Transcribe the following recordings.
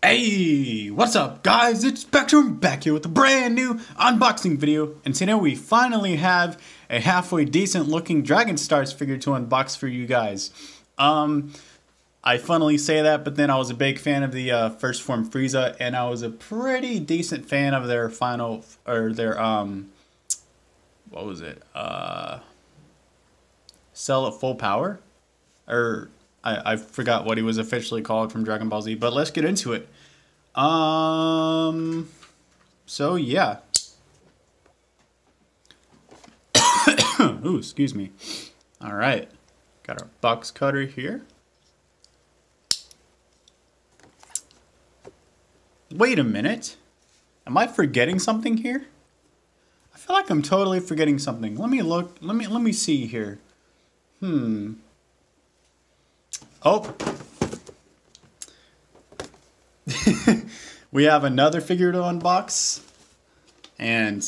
Hey, what's up guys? It's Spectrum back here with a brand new unboxing video, and today we finally have a halfway decent looking Dragon Stars figure to unbox for you guys. I funnily say that, but then I was a big fan of the first form Frieza, and I was a pretty decent fan of their final, or their, what was it? Cell at Full Power? Or I forgot what he was officially called from Dragon Ball Z, but let's get into it. So yeah. Ooh, excuse me. All right, got our box cutter here. Wait a minute. Am I forgetting something here? I feel like I'm totally forgetting something. Let me look. Let me see here. Oh. We have another figure to unbox and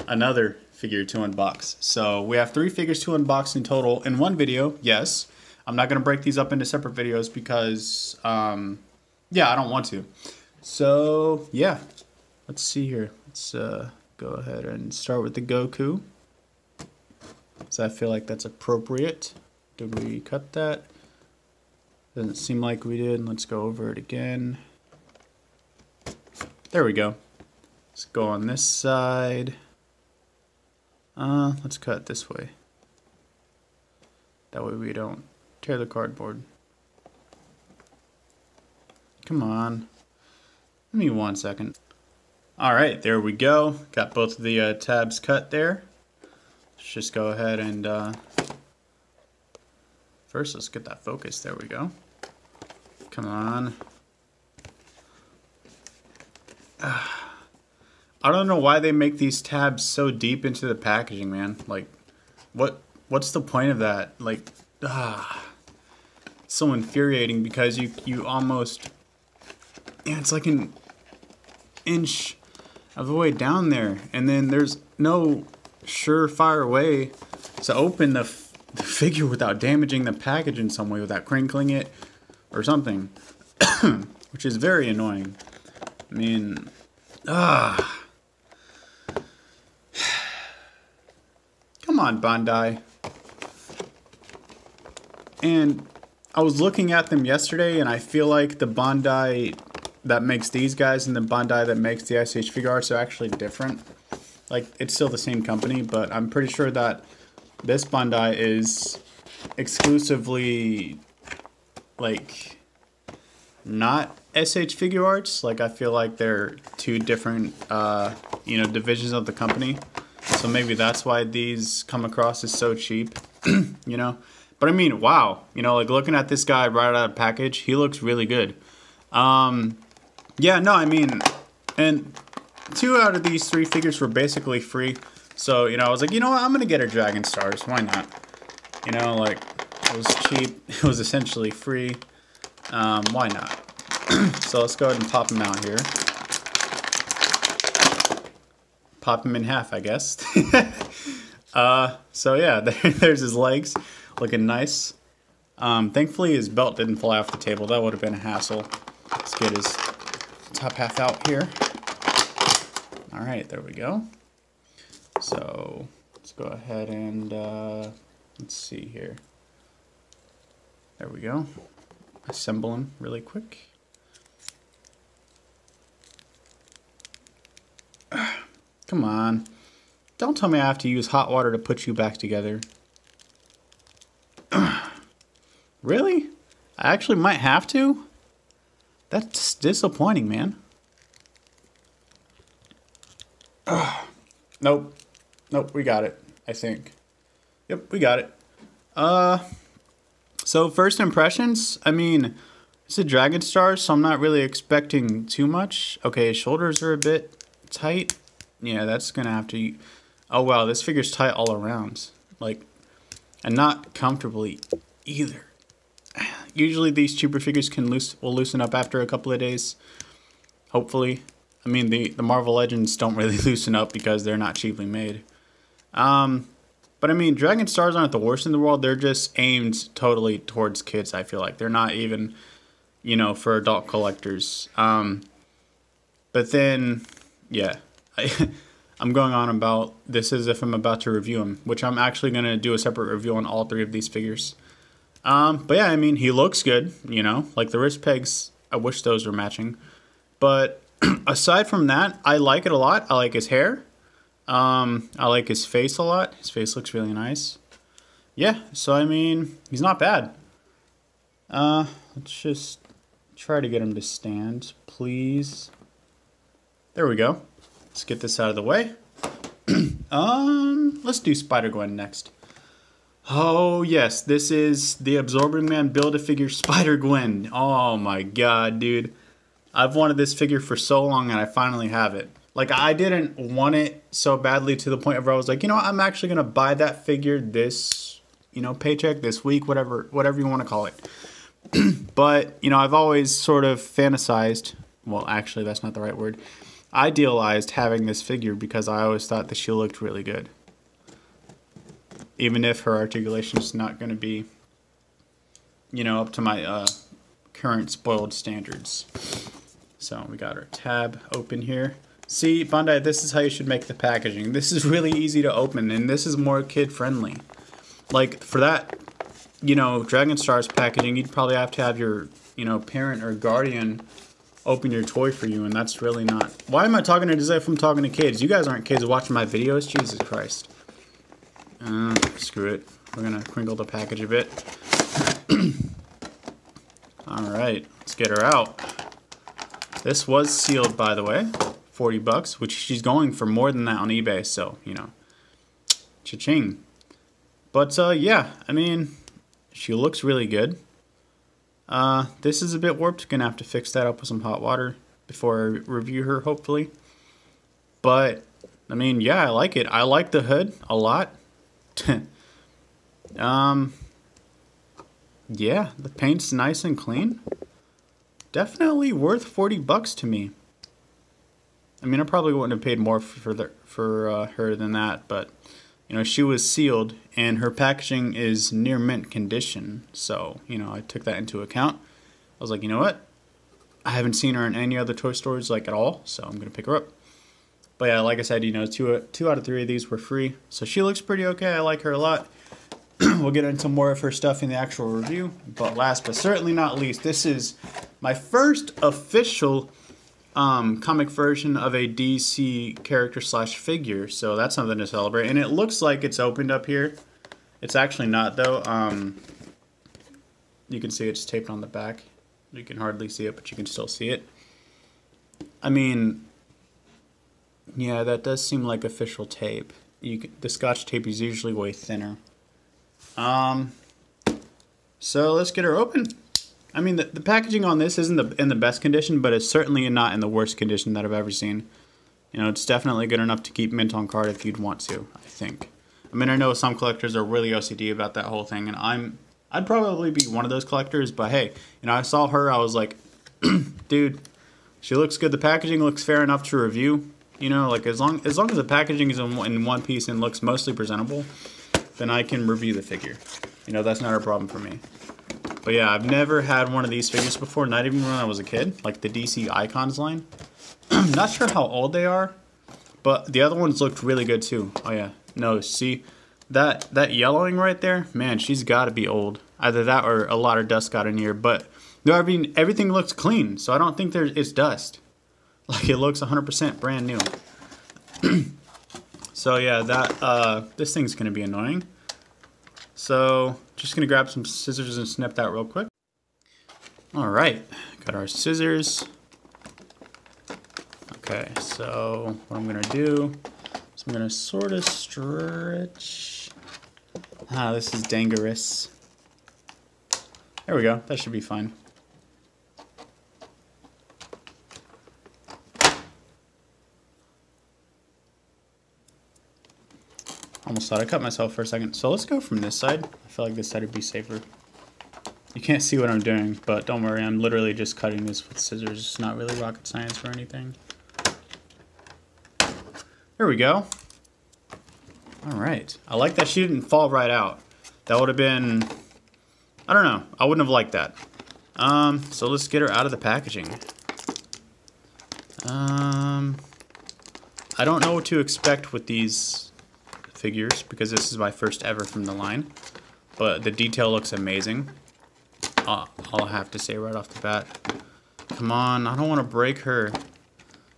another figure to unbox. So we have 3 figures to unbox in total in one video. Yes. I'm not going to break these up into separate videos because, yeah, I don't want to. So, yeah. Let's see here. Let's go ahead and start with the Goku. So I feel like that's appropriate. Did we cut that? Doesn't seem like we did. Let's go over it again. There we go. Let's go on this side. Let's cut it this way. That way we don't tear the cardboard. Come on. Give me 1 second. Alright, there we go. Got both of the tabs cut there. Let's just go ahead and first let's get that focus. There we go. Come on. I don't know why they make these tabs so deep into the packaging, man. Like, what's the point of that? Like, it's so infuriating because you almost, yeah, it's like an inch of the way down there, and then there's no surefire way to open the figure without damaging the package in some way, without crinkling it or something, which is very annoying. I mean, come on, Bandai. And I was looking at them yesterday, and I feel like the Bandai that makes these guys and the Bandai that makes the SH figure arts are actually different. Like, it's still the same company, but I'm pretty sure that this Bandai is exclusively, like, not SH figure arts. Like, I feel like they're 2 different, divisions of the company. So maybe that's why these come across as so cheap, you know? But I mean, wow. You know, like, looking at this guy right out of the package, he looks really good. Yeah, no, I mean, and 2 out of these 3 figures were basically free. So, you know, I was like, you know what, I'm going to get her Dragon Stars. Why not? You know, like, it was cheap. It was essentially free. Why not? So let's go ahead and pop them out here. Pop him in half, I guess. So yeah, there's his legs, looking nice. Thankfully his belt didn't fly off the table. That would have been a hassle. Let's get his top half out here. All right, there we go. So let's go ahead and let's see here. There we go. Assemble him really quick. Come on. Don't tell me I have to use hot water to put you back together. Really? I actually might have to? That's disappointing, man. Nope. Nope, we got it, I think. Yep, we got it. So first impressions, I mean, it's a Dragon Star, so I'm not really expecting too much. Okay, his shoulders are a bit tight. Yeah, that's gonna have to... Oh wow, this figure's tight all around. Like, and not comfortably either. Usually these cheaper figures will loosen up after a couple of days. Hopefully. I mean, the Marvel Legends don't really loosen up because they're not cheaply made. But I mean, Dragon Stars aren't the worst in the world. They're just aimed totally towards kids, I feel like. They're not even, you know, for adult collectors. But then, yeah, I'm going on about this as if I'm about to review him, which I'm actually going to do a separate review on all 3 of these figures. But yeah, I mean, he looks good, you know, like the wrist pegs, I wish those were matching. But aside from that, I like it a lot. I like his hair. I like his face a lot. His face looks really nice. Yeah, so I mean, he's not bad. Let's just try to get him to stand, please. There we go. Let's get this out of the way. Let's do SpiderGwen next. Oh yes, this is the Absorbing Man Build-A-Figure SpiderGwen. Oh my god, dude. I've wanted this figure for so long and I finally have it. Like, I didn't want it so badly to the point where I was like, you know what, I'm actually going to buy that figure this, you know, paycheck, this week, whatever you want to call it. But, you know, I've always sort of fantasized, well, actually, that's not the right word, idealized having this figure because I always thought that she looked really good. Even if her articulation is not going to be, you know, up to my current spoiled standards. So we got our tab open here. See, Bandai, this is how you should make the packaging. This is really easy to open, and this is more kid-friendly. Like, for that, you know, Dragon Stars packaging, you'd probably have to have your, you know, parent or guardian open your toy for you, and that's really not... Why am I talking to as if I'm talking to kids? You guys aren't kids watching my videos? Jesus Christ. Screw it. We're gonna crinkle the package a bit. Alright, let's get her out. This was sealed, by the way. $40, which she's going for more than that on eBay, so, you know. Cha-ching. But, yeah, I mean, she looks really good. This is a bit warped. Gonna have to fix that up with some hot water before I review her, hopefully. But, I mean, yeah, I like it. I like the hood a lot. Yeah, the paint's nice and clean. Definitely worth $40 to me. I mean, I probably wouldn't have paid more for her than that, but you know, she was sealed and her packaging is near mint condition. So, you know, I took that into account. I was like, you know what? I haven't seen her in any other toy stores like at all, so I'm gonna pick her up. But yeah, like I said, you know, two out of 3 of these were free, so she looks pretty okay. I like her a lot. We'll get into more of her stuff in the actual review. But last but certainly not least, this is my first official comic version of a DC character slash figure. So that's something to celebrate. And it looks like it's opened up here. It's actually not, though. You can see it's taped on the back. You can hardly see it, but you can still see it. I mean, yeah, that does seem like official tape. The Scotch tape is usually way thinner. So let's get her open. I mean, the packaging on this isn't in the best condition, but it's certainly not in the worst condition that I've ever seen. You know, it's definitely good enough to keep mint on card if you'd want to, I think. I mean, I know some collectors are really OCD about that whole thing, and I'd probably be one of those collectors, but hey, you know, I saw her, I was like, dude, she looks good. The packaging looks fair enough to review. You know, like as long as the packaging is in one piece and looks mostly presentable, then I can review the figure. You know, that's not a problem for me. But yeah, I've never had one of these figures before, not even when I was a kid, like the DC Icons line. I'm not sure how old they are, but the other ones looked really good too. Oh yeah, no, see, that yellowing right there, man, she's got to be old. Either that or a lot of dust got in here, but no, I mean, everything looks clean, so I don't think it's dust. Like, it looks 100% brand new. So yeah, this thing's gonna be annoying. So just gonna grab some scissors and snip that real quick. All right, got our scissors. Okay, so what I'm gonna do is I'm gonna sort of stretch. This is dangerous. There we go, that should be fine. Almost thought I cut myself for a second. So let's go from this side. I feel like this side would be safer. You can't see what I'm doing, but don't worry, I'm literally just cutting this with scissors. It's not really rocket science or anything. There we go. All right. I like that she didn't fall right out. That would have been, I don't know. I wouldn't have liked that. So let's get her out of the packaging. I don't know what to expect with these figures because this is my first ever from the line. But the detail looks amazing. I'll have to say right off the bat. Come on, I don't want to break her.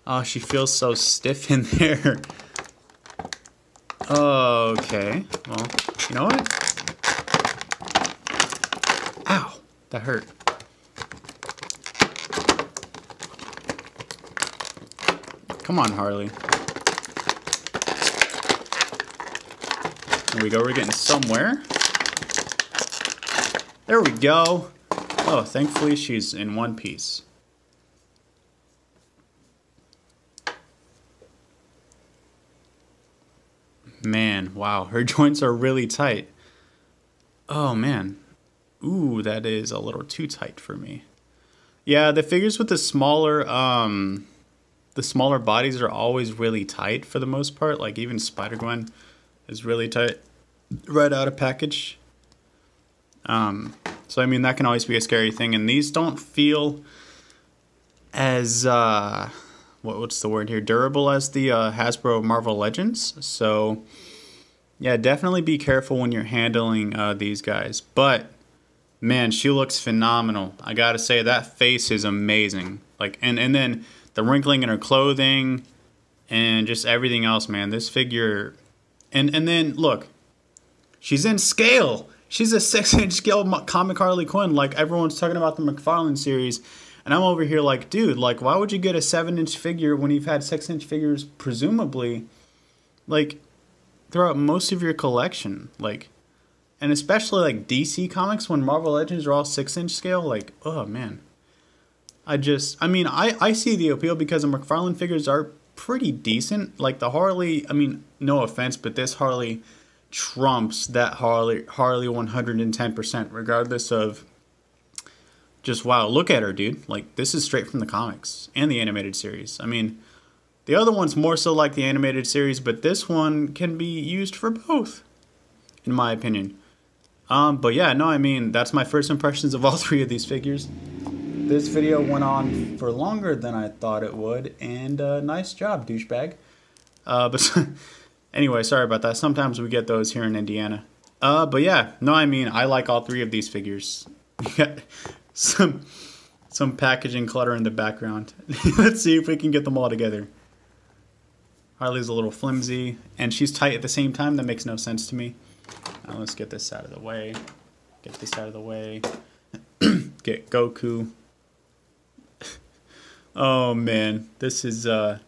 Oh, she feels so stiff in there. Okay, well, you know what? Ow, that hurt. Come on, Harley. There we go, we're getting somewhere. There we go. Oh, thankfully she's in one piece. Man, wow, her joints are really tight. Oh, man. Ooh, that is a little too tight for me. Yeah, the figures with the smaller bodies are always really tight for the most part. Like, even SpiderGwen is really tight right out of package. So, I mean, that can always be a scary thing. And these don't feel as, what's the word here? Durable as the Hasbro Marvel Legends. So, yeah, definitely be careful when you're handling these guys. But, man, she looks phenomenal. I gotta say, that face is amazing. Like, and then the wrinkling in her clothing and just everything else, man. This figure, and then, look, she's in scale. She's a 6-inch scale comic Harley Quinn. Like, everyone's talking about the McFarlane series. And I'm over here like, dude, like, why would you get a 7-inch figure when you've had 6-inch figures, presumably, like, throughout most of your collection? Like, and especially, like, DC Comics, when Marvel Legends are all 6-inch scale, like, oh, man. I mean, I see the appeal because the McFarlane figures are pretty decent. Like, the Harley, I mean, no offense, but this Harley trumps that Harley 110%, regardless of just, wow, look at her, dude. Like, this is straight from the comics and the animated series. I mean, the other one's more so like the animated series, but this one can be used for both, in my opinion. But yeah, no, I mean, that's my first impressions of all three of these figures. This video went on for longer than I thought it would, and nice job, douchebag. But anyway, sorry about that. Sometimes we get those here in Indiana. But yeah, no, I mean, I like all three of these figures. You got some packaging clutter in the background. Let's see if we can get them all together. Harley's a little flimsy, and she's tight at the same time. That makes no sense to me. Now let's get this out of the way. Get this out of the way. Get Goku. Oh man, this is let's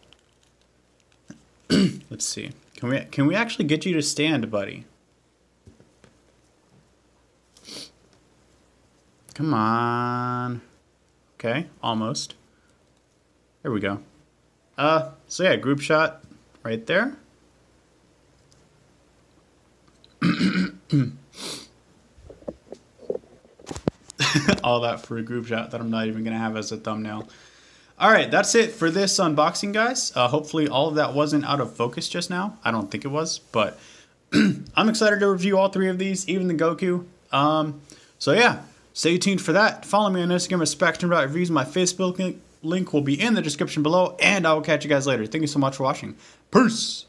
see. Can we actually get you to stand, buddy? Come on. Okay, almost. There we go. So yeah, group shot right there. All that for a group shot that I'm not even gonna have as a thumbnail. Alright, that's it for this unboxing, guys. Hopefully all of that wasn't out of focus just now. I don't think it was, but I'm excited to review all three of these, even the Goku. So yeah, stay tuned for that. Follow me on Instagram at Spectrum.Reviews. My Facebook link will be in the description below, and I will catch you guys later. Thank you so much for watching. Peace!